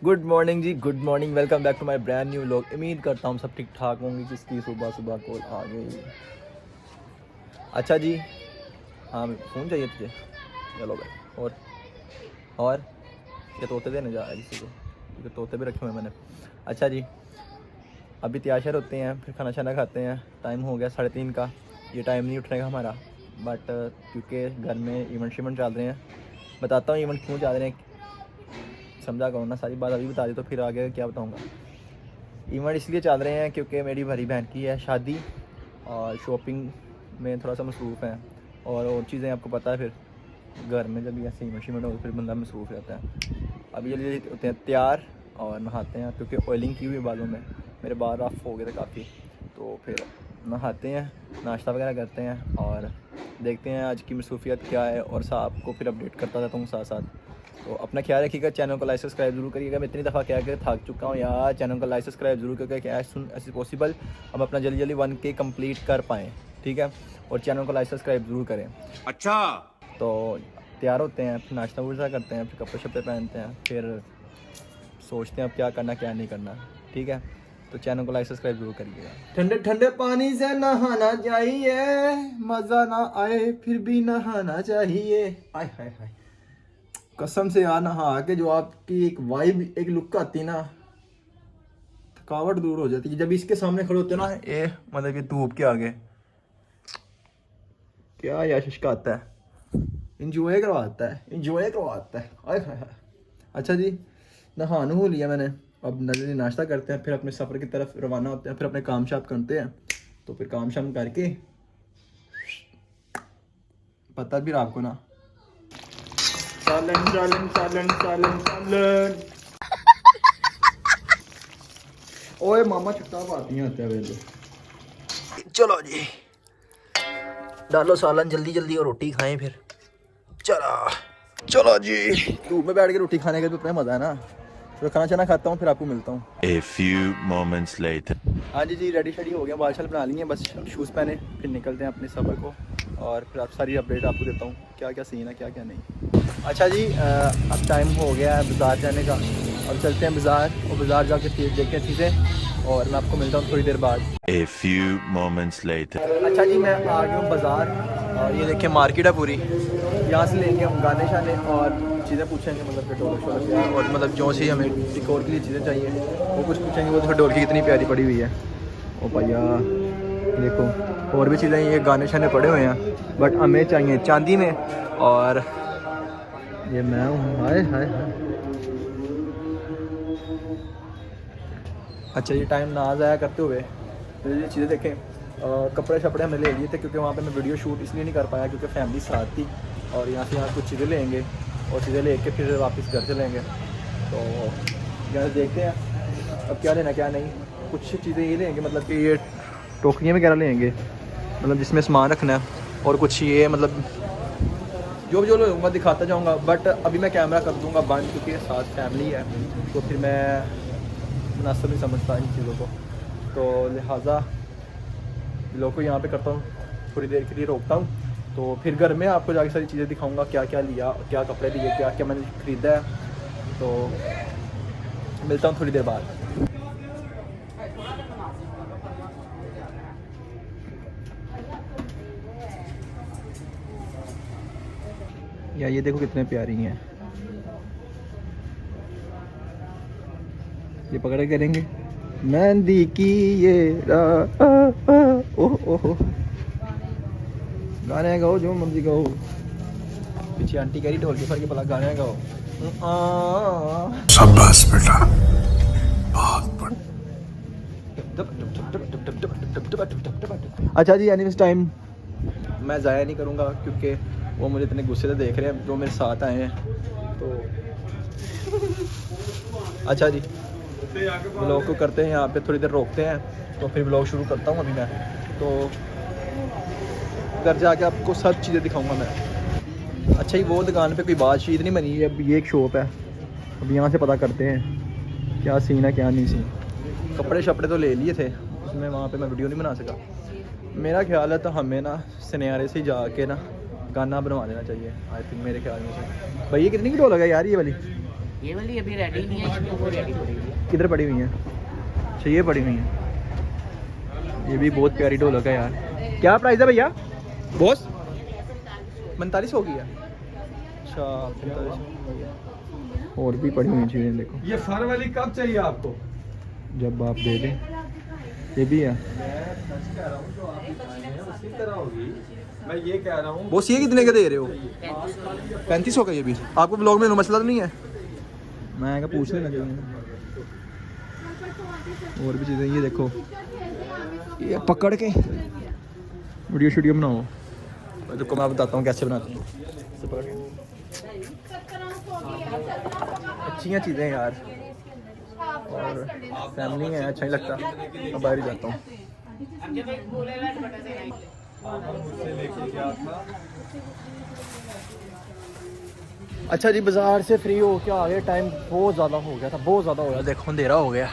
Good morning ji, good morning. Welcome back to my brand new vlog. उम्मीद करता हूँ सब ठीक ठाक होंगे। जिसकी सुबह सुबह कॉल आ गई। अच्छा जी, हाँ फ़ोन चाहिए तुझे? चलो भाई। और ये तोते देने जा रहा है किसी को, क्योंकि तोते भी रखे हुए हैं मैंने। अच्छा जी, अभी तैयार होते हैं, फिर खाना शाना खाते हैं। टाइम हो गया 3:30 का। ये टाइम नहीं उठने का हमारा, बट क्योंकि घर में इवेंट शिवेंट चल रहे हैं। बताता हूँ इवेंट क्यों चल रहे हैं, समझा करो ना। सारी बात अभी बता दी तो फिर आगे क्या बताऊँगा। इवेंट इसलिए चल रहे हैं क्योंकि मेरी बड़ी बहन की है शादी, और शॉपिंग में थोड़ा सा मसरूफ़ है। और चीज़ें आपको पता है, फिर घर में जब ऐसे इवेंट शिवेंट हो फिर बंदा मसरूफ़ रहता है। अभी जल्दी जल्दी होते हैं तैयार और नहाते हैं, क्योंकि ऑयलिंग की हुई बालों में। मेरे बाल रफ हो गए थे काफ़ी, तो फिर नहाते हैं, नाश्ता वगैरह करते हैं और देखते हैं आज की मसरूफियत क्या है। और आपको फिर अपडेट करता रहता हूँ साथ साथ। तो अपना ख्याल रखिएगा, चैनल को लाइक सब्सक्राइब जरूर करिएगा। मैं इतनी दफ़ा क्या कर थक चुका हूँ यार। चैनल को लाइक सब्सक्राइब जरूर करके क्या ऐसे पॉसिबल हम अपना जल्दी जल्दी 1K कंप्लीट कर पाएँ, ठीक है। और चैनल को लाइक सब्सक्राइब जरूर करें। अच्छा, तो तैयार होते हैं, फिर नाश्ता वूश्ता करते हैं, फिर कपड़े शपड़े पहनते हैं, फिर सोचते हैं अब क्या करना क्या नहीं करना, ठीक है। तो चैनल को लाइक सब्सक्राइब जरूर करिएगा। ठंडे ठंडे पानी से नहाना चाहिए, मज़ा ना आए फिर भी नहाना चाहिए। आय हाय हाय, कसम से यार नहा के जो आपकी एक वाइब, एक लुक आती ना, थकावट दूर हो जाती है। जब इसके सामने खड़े होते हो ना, ये मतलब कि धूप के आगे क्या यश का आता है, इंजॉय करवाता है, इंजॉय करवाता है। आय हाय हाय। अच्छा जी, नहा नु लिया मैंने। अब नजर नाश्ता करते हैं, फिर अपने सफ़र की तरफ रवाना होते हैं, फिर अपने काम शाम करते हैं। तो फिर काम शाम करके, पता भी रहा आपको ना, सालन सालन सालन सालन सालन। ओए मामा छुट्टा पाती हैं होते वेले। चलो जी, डालो सालन जल्दी जल्दी और रोटी खाएं फिर। चलो चलो जी, धूप में बैठ के रोटी खाने का भी अपना मज़ा है ना। तो खाना चाना खाता हूँ, फिर आपको मिलता हूँ। A few moments later. हाँ जी रेडी शेडी हो गया, बाल शाल बना लिए हैं, बस शूज़ पहने फिर निकलते हैं अपने सफ़र को। और फिर आप सारी अपडेट आपको देता हूँ, क्या क्या सीन है क्या क्या नहीं। अच्छा जी, अब टाइम हो गया है बाज़ार जाने का। अब चलते हैं बाज़ार, और बाज़ार जाके देखते हैं चीज़ें, और मैं आपको मिलता हूँ थोड़ी देर बाद। A few moments later. अच्छा जी, मैं आ गया हूँ बाज़ार, और ये देखिए मार्केट है पूरी। यहाँ से लेंगे हम गाने शाने और चीज़ें पूछेंगे, मतलब कि ढोल शोल क्या, और मतलब जो सी हमें डिकोर के लिए चीज़ें चाहिए वो कुछ पूछेंगे। वो देखो ढोल की कितनी प्यारी पड़ी हुई है। ओ भैया देखो, और भी चीज़ें ये गाने शाने पड़े हुए हैं, बट हमें चाहिए चांदी में। और ये मैं हूँ, हाय हाय हाय। अच्छा ये टाइम ना ज़ाया करते हुए तो ये चीज़ें देखें। कपड़े शपड़े हमने ले लिए थे, क्योंकि वहाँ पे मैं वीडियो शूट इसलिए नहीं कर पाया क्योंकि फैमिली साथ थी। और यहाँ से यहाँ कुछ चीज़ें लेंगे, और चीज़ें लेके फिर वापस घर चलेंगे। तो यहाँ से देखते हैं अब क्या लेना क्या नहीं। कुछ चीज़ें ये लेंगे, मतलब कि ये टोकरियाँ वगैरह लेंगे, मतलब जिसमें सामान रखना है। और कुछ ये मतलब जो लूँगा दिखाता जाऊँगा, बट अभी मैं कैमरा कर दूँगा बंद, क्योंकि साथ फैमिली है, तो फिर मैं मुनासिब नहीं समझता इन चीज़ों को। तो लिहाजा लोग को यहाँ पे करता हूँ, थोड़ी देर के लिए रोकता हूँ। तो फिर घर में आपको जाके सारी चीज़ें दिखाऊंगा, क्या क्या लिया, क्या कपड़े लिए, क्या क्या मैंने ख़रीदा है। तो मिलता हूँ थोड़ी देर बाद। या ये देखो कितने प्यारी हैं, ये पकड़े करेंगे मेहंदी की ये ओह ओह। गाने गाओ जो मर्जी गाओ। पीछे आंटी कह रही ढोल के फर के भला गाने गाओ। शाबाश बेटा, बहुत बढ़िया। अच्छा जी, एनीवेज टाइम मैं ज़ाया नहीं करूँगा, क्योंकि वो मुझे इतने गुस्से से देख रहे हैं जो मेरे साथ आए हैं। तो अच्छा जी, व्लॉग को करते हैं यहाँ पे, थोड़ी देर रोकते हैं, तो फिर व्लॉग शुरू करता हूँ अभी मैं। तो घर जाके आपको सब चीज़ें दिखाऊंगा मैं। अच्छा ही वो दुकान पे कोई बातचीत नहीं बनी है, अब ये एक शॉप है। अब यहाँ से पता करते हैं क्या सीन है क्या नहीं सीन। कपड़े शपड़े तो ले लिए थे, उसमें वहाँ पे मैं वीडियो नहीं बना सका। मेरा ख्याल है तो हमें ना सिनेरे से जाके ना गाना बनवा देना चाहिए, आई थिंक, मेरे ख्याल में से। भाई ये कितनी की ढोल है यार ये वाली? ये वाली अभी रेडी नहीं है, इसमें वो रेडी हो रही है। किधर पड़ी हुई हैं? अच्छा ये पड़ी हुई हैं। ये भी बहुत प्यारी ढोलक है यार। क्या प्राइस है भैया? बॉस 45 की है। अच्छा 45 और भी पड़ी हुई हैं चीज़ें देखो। ये फर वाली कब चाहिए आपको? जब आप दे दें। ये भी है। उसी तरह होगी। मैं ये कह रहा हूँ बॉस ये कितने के दे रहे हो? 3500 का ये भी। आपको ब्लॉग में मसला तो नहीं है? मैं क्या पूछने लगे और भी चीज़ें। ये देखो ये पकड़ के वीडियो शूडियो बनाओ। देखो मैं बताता हूँ कैसे बनाते हैं। ऐसे पकड़ के। अच्छी हैं चीज़ें यार और फैमिली है, अच्छा नहीं लगता। मैं बाहर ही जाता हूँ। मुझसे लेके गया था। अच्छा जी बाज़ार से फ्री हो के आ गए। टाइम बहुत ज़्यादा हो गया था, बहुत ज़्यादा हो गया। देखो अंधेरा हो गया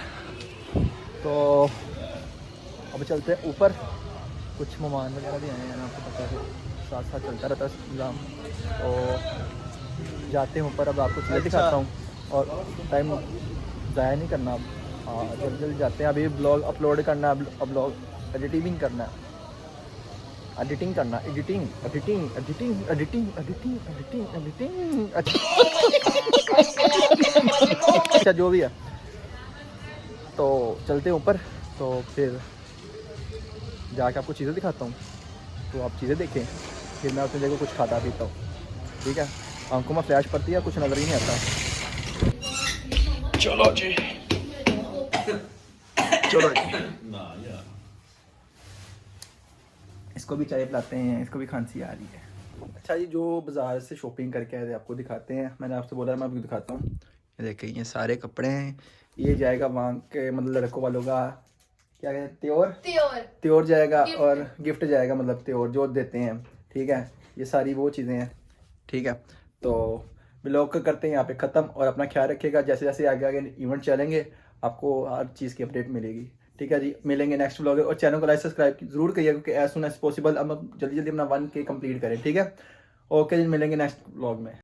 तो अब चलते हैं ऊपर। कुछ मेहमान वगैरह भी आए हैं, आपको पता है साथ साथ चलता रहता है इंतज़ाम। तो जाते हैं ऊपर। अब आपको चीज़ें दिखाता हूँ और टाइम ज़ाया नहीं करना। अब हाँ जल्दी जल्दी जाते हैं। अभी ब्लॉग अपलोड करना है, ब्लॉग एडिटिंग करना है, एडिटिंग करना, editing editing editing editing editing editing editing. अच्छा जो भी है तो चलते हैं ऊपर। तो फिर जाके आपको चीज़ें दिखाता हूँ तो आप चीज़ें देखें। फिर मैं अपने जगह कुछ खाता पीता हूँ, ठीक है? आंखों में फ्लैश पड़ती है, कुछ नज़र ही नहीं आता। चलो जी चलो जी। इसको भी चाय पिलाते हैं, इसको भी खांसी आ रही है। अच्छा जी जो बाज़ार से शॉपिंग करके आए थे आपको दिखाते हैं। मैंने आपसे बोला मैं आपको दिखाता हूँ। ये देखें ये सारे कपड़े हैं। ये जाएगा वहाँ के मतलब लड़कों वालों का क्या कहते हैं त्योर जाएगा और गिफ्ट जाएगा मतलब त्योर जो देते हैं, ठीक है? ये सारी वो चीज़ें हैं, ठीक है? तो ब्लॉग को करते हैं यहाँ पे ख़त्म और अपना ख्याल रखिएगा। जैसे जैसे आगे आगे इवेंट चलेंगे आपको हर चीज़ की अपडेट मिलेगी, ठीक है जी? मिलेंगे नेक्स्ट ब्लॉग और चैनल को लाइक सब्सक्राइब जरूर करिएगा क्योंकि एज सुन एज पॉसिबल अब जल्दी जल्दी अपना 1K कंप्लीट करें, ठीक है? ओके जी मिलेंगे नेक्स्ट ब्लॉग में।